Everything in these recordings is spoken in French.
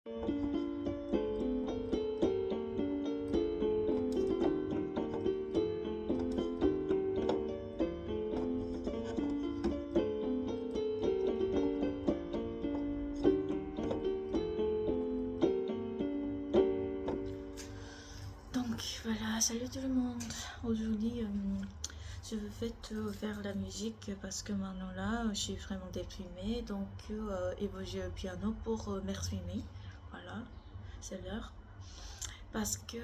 Donc voilà, salut tout le monde. Aujourd'hui, je vais faire la musique parce que maintenant là, je suis vraiment déprimée. Donc, il faut jouer au piano pour m'exprimer. Voilà, c'est l'heure. Parce que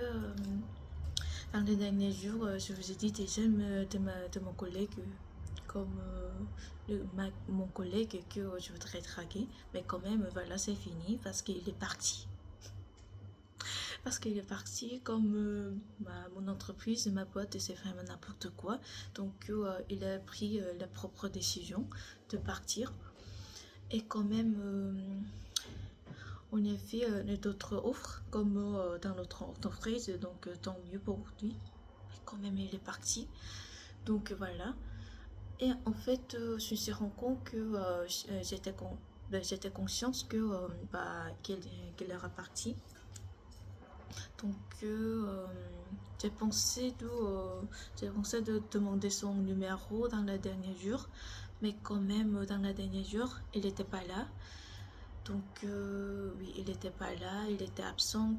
dans les derniers jours, je vous ai dit déjà de mon collègue, comme mon collègue que je voudrais draguer. Mais quand même, voilà, c'est fini parce qu'il est parti. Parce qu'il est parti comme mon entreprise, ma boîte, c'est vraiment n'importe quoi. Donc il a pris la propre décision de partir. Et quand même, on a fait d'autres offres comme dans notre entreprise, donc tant mieux pour lui. Mais quand même, il est parti. Donc voilà. Et en fait, je me suis rendu compte que j'étais consciente que qu'il est reparti. Donc, j'ai pensé de demander son numéro dans le dernier jour, mais quand même, dans le dernier jour, il n'était pas là. Donc, oui, il n'était pas là, il était absent.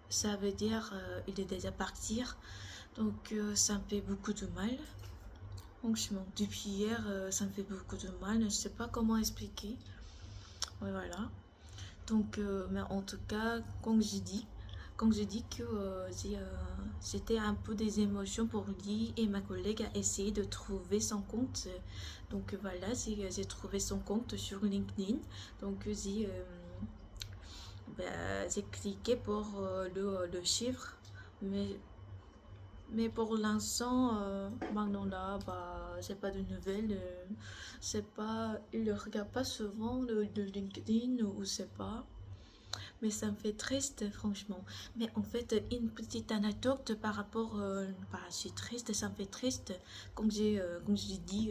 Ça veut dire il est déjà parti. Donc, ça me fait beaucoup de mal. Franchement, depuis hier, ça me fait beaucoup de mal. Je ne sais pas comment expliquer. Ouais, voilà. Donc, mais en tout cas, comme j'ai dit que c'était un peu des émotions pour lui et ma collègue a essayé de trouver son compte. Donc voilà, j'ai trouvé son compte sur LinkedIn. Donc j'ai cliqué pour le chiffre, mais pour l'instant, maintenant là, j'ai pas de nouvelles. C'est pas, il ne regarde pas souvent le LinkedIn ou c'est pas. Mais ça me fait triste, franchement. Mais en fait, une petite anecdote par rapport. Je suis triste, ça me fait triste. Comme j'ai dit,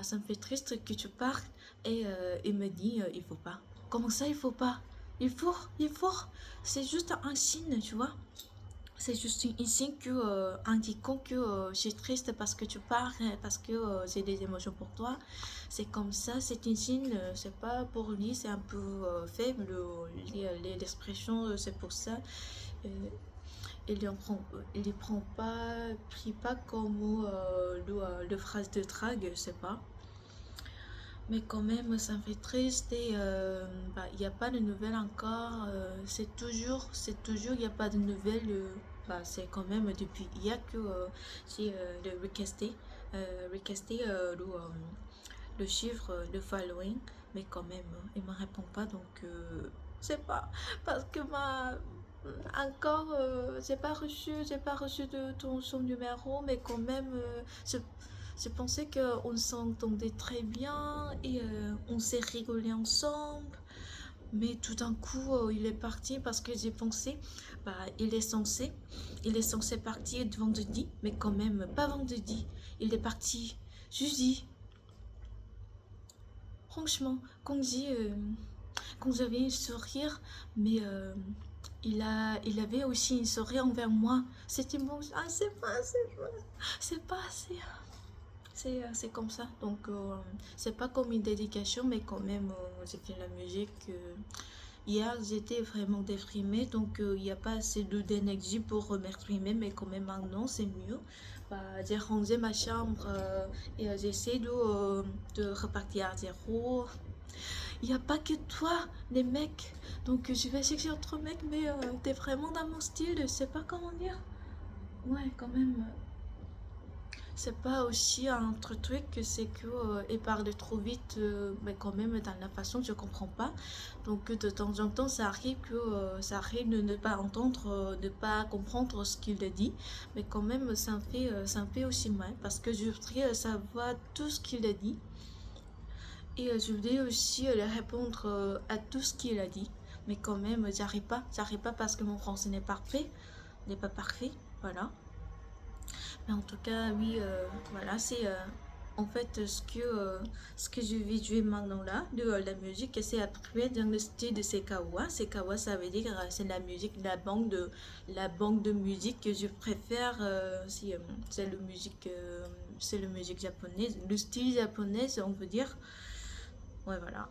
ça me fait triste que tu partes et il me dit il faut pas. Comment ça, il faut pas? Il faut. C'est juste un signe, tu vois. C'est juste un signe indiquant que je suis triste parce que tu pars, parce que j'ai des émotions pour toi. C'est comme ça, c'est un signe, c'est pas pour lui, c'est un peu faible, l'expression, c'est pour ça. Euh, il ne prend pas, pris pas comme le phrase de drague, je sais pas. Mais quand même, ça me fait triste et il n'y a pas de nouvelles encore. Il n'y a pas de nouvelles. C'est quand même depuis hier que j'ai recasté le chiffre, le following. Mais quand même, il ne me répond pas. Donc, c'est pas parce que encore, j'ai pas reçu de son numéro, mais quand même, je pensais qu'on s'entendait très bien et on s'est rigolé ensemble. Mais tout d'un coup, il est parti parce que j'ai pensé, il est censé partir vendredi, mais quand même pas vendredi. Il est parti jeudi. Franchement, quand j'avais un sourire, mais il avait aussi une sourire envers moi. C'était bon. Ah, c'est pas assez. C'est comme ça. Donc, c'est pas comme une dédication, mais quand même, j'ai fait la musique. Hier, j'étais vraiment déprimée, donc il n'y a pas assez d'énergie pour m'exprimer, mais quand même maintenant, c'est mieux. J'ai rangé ma chambre et j'essaie de repartir à zéro. Il n'y a pas que toi, les mecs. Donc, je vais chercher autre mec, mais t'es vraiment dans mon style, je sais pas comment dire. Ouais, quand même. C'est pas aussi un autre truc, c'est que il parle trop vite, mais quand même dans la façon je comprends pas. Donc de temps en temps ça arrive de ne pas entendre, de pas comprendre ce qu'il a dit, mais quand même ça me fait aussi mal parce que je voudrais savoir tout ce qu'il a dit et je voulais aussi répondre à tout ce qu'il a dit, mais quand même j'arrive pas parce que mon français n'est pas parfait, voilà. Mais en tout cas, oui, voilà, En fait, ce que je vais jouer maintenant là, de la musique, c'est appuyé dans le style de Sekawa. Sekawa, ça veut dire c'est la musique, la banque de musique que je préfère. C'est c'est le musique japonaise, le style japonais, on peut dire. Ouais, voilà.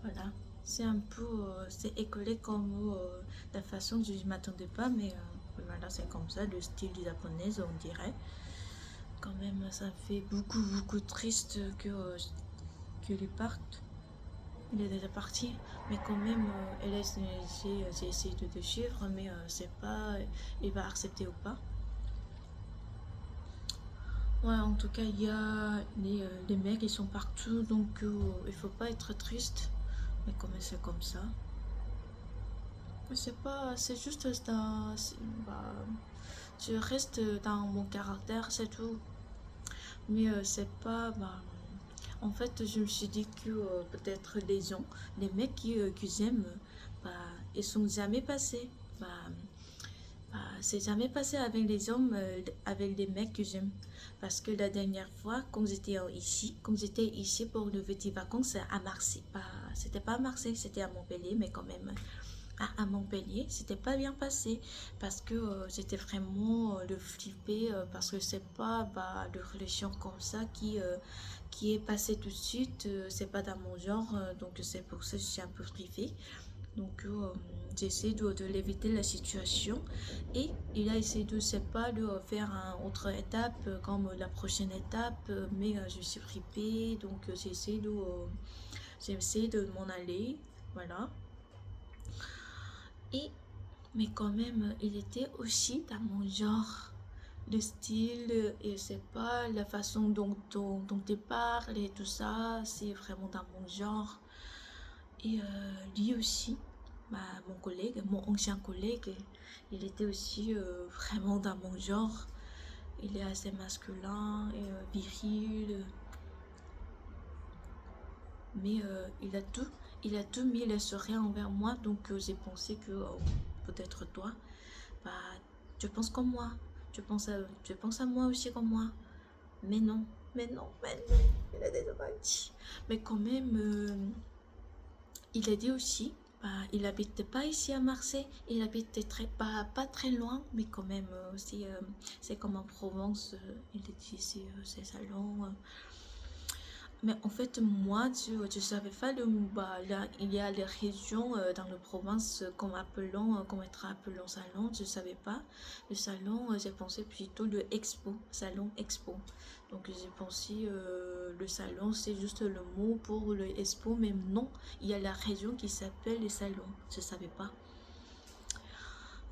Voilà, c'est un peu, c'est écolé comme la façon que je ne m'attendais pas, mais voilà, c'est comme ça, le style du japonais, on dirait. Quand même, ça fait beaucoup triste qu'il parte. Il est déjà parti, mais quand même, j'ai essayé de te suivre, mais c'est pas, il va accepter ou pas. Ouais, en tout cas, il y a les mecs, ils sont partout, donc il faut pas être triste. Mais comme c'est comme ça, c'est pas, c'est juste bah, je reste dans mon caractère, c'est tout. Mais c'est pas, bah, en fait, je me suis dit que peut-être les mecs qui j'aime, bah, ils sont jamais passés. Bah, c'est jamais passé avec les hommes, avec les mecs que j'aime. Parce que la dernière fois, quand j'étais ici pour le petit vacances à Marseille, c'était pas à Marseille, c'était à Montpellier, mais quand même à Montpellier, c'était pas bien passé. Parce que j'étais vraiment le flipper, parce que c'est pas bah, de relation comme ça qui est passé tout de suite, c'est pas dans mon genre, donc c'est pour ça que je suis un peu flippée. Donc, j'essaie de l'éviter la situation. Et il a essayé de, c'est pas, de faire une autre étape comme la prochaine étape, mais je suis frippée. Donc, j'essaie de m'en aller. Voilà. Et, mais quand même, il était aussi dans mon genre. Le style, et c'est pas la façon dont il parle et tout ça, c'est vraiment dans mon genre. Et lui aussi, bah, mon collègue, mon ancien collègue, il était aussi vraiment dans mon genre. Il est assez masculin et viril, mais il a tout. il a tout mis les sourires envers moi, donc j'ai pensé que peut-être toi, bah, tu penses comme moi, tu penses à moi aussi comme moi. Mais non, mais non, il a des dommages. Mais quand même, il a dit aussi, bah, il habitait pas ici à Marseille, il habitait pas très loin, mais quand même, c'est comme en Provence, il a dit c'est salon. Mais en fait, moi, tu savais pas, bah, là, il y a les régions dans la province comme être appelé salon, je savais pas. Le salon, j'ai pensé plutôt le expo, salon expo. Donc j'ai pensé le salon, c'est juste le mot pour le expo, mais non, il y a la région qui s'appelle les salons, je savais pas.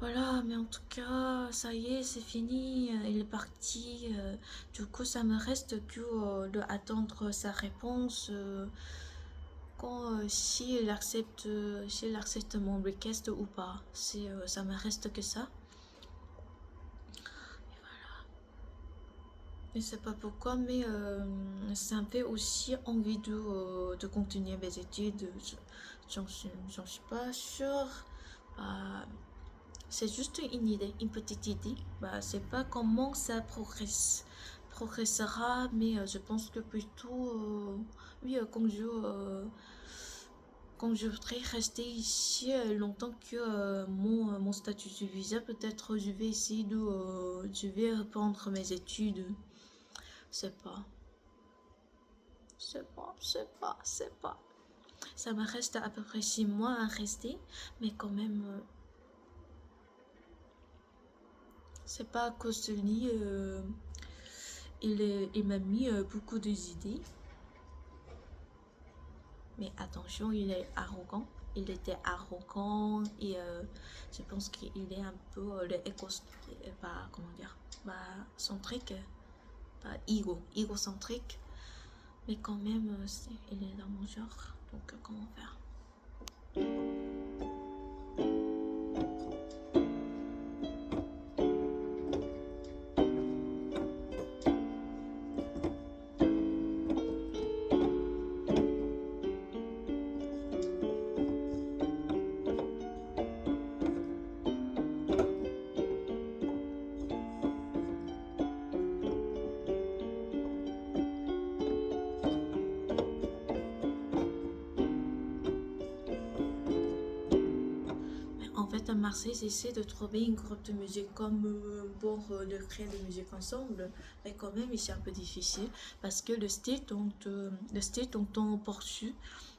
Voilà, mais en tout cas, ça y est, c'est fini, il est parti. Du coup, ça me reste que de attendre sa réponse quand s'il accepte mon request ou pas. Ça me reste que ça. Je sais pas pourquoi, mais ça me fait aussi envie de continuer mes études. J'en suis pas sûre. Bah, c'est juste une idée, une petite idée. Bah, c'est pas comment ça progressera, mais je pense que plutôt, oui, quand je voudrais rester ici longtemps que mon statut de visa, peut-être je vais essayer je vais reprendre mes études. C'est pas, c'est pas. Ça me reste à peu près 6 mois à rester, mais quand même, c'est pas à cause de lui. Il m'a mis beaucoup d'idées. Mais attention, il est arrogant. Il était arrogant et je pense qu'il est un peu bah, comment dire, bah, centrique, bah, égocentrique. Mais quand même, il est dans mon genre. Donc, comment faire? En fait, à Marseille, j'essaie de trouver une groupe de musique comme pour de créer de musique ensemble. Mais quand même, c'est un peu difficile parce que le style dont on poursuit,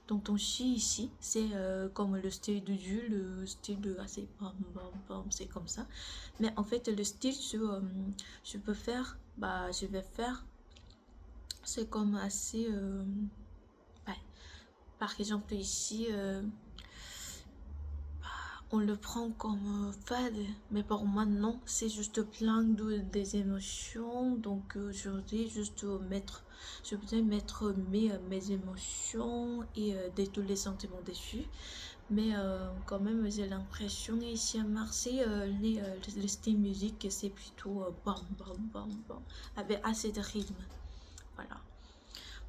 dont on chie ici, c'est comme le style de Jules, le style de assez bam bam bam, c'est comme ça. Mais en fait, le style je peux faire, bah, je vais faire, c'est comme assez, ouais. Par exemple, ici, on le prend comme fade, mais pour moi non, c'est juste plein des émotions. Donc aujourd'hui, je voudrais mettre mes émotions et tous les sentiments dessus. Mais quand même, j'ai l'impression ici à Marseille, les style musique, c'est plutôt bam bam bam bam, avec assez de rythme. Voilà.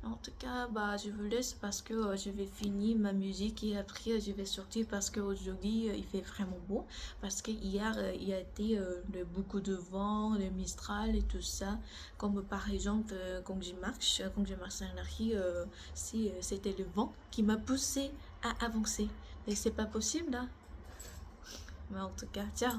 En tout cas, bah, je vous laisse parce que je vais finir ma musique et après je vais sortir parce qu'aujourd'hui il fait vraiment beau. Parce que hier il y a été beaucoup de vent, le Mistral et tout ça. Comme par exemple quand je marche dans la rue, si c'était le vent qui m'a poussé à avancer. Et c'est pas possible là. Mais en tout cas, ciao.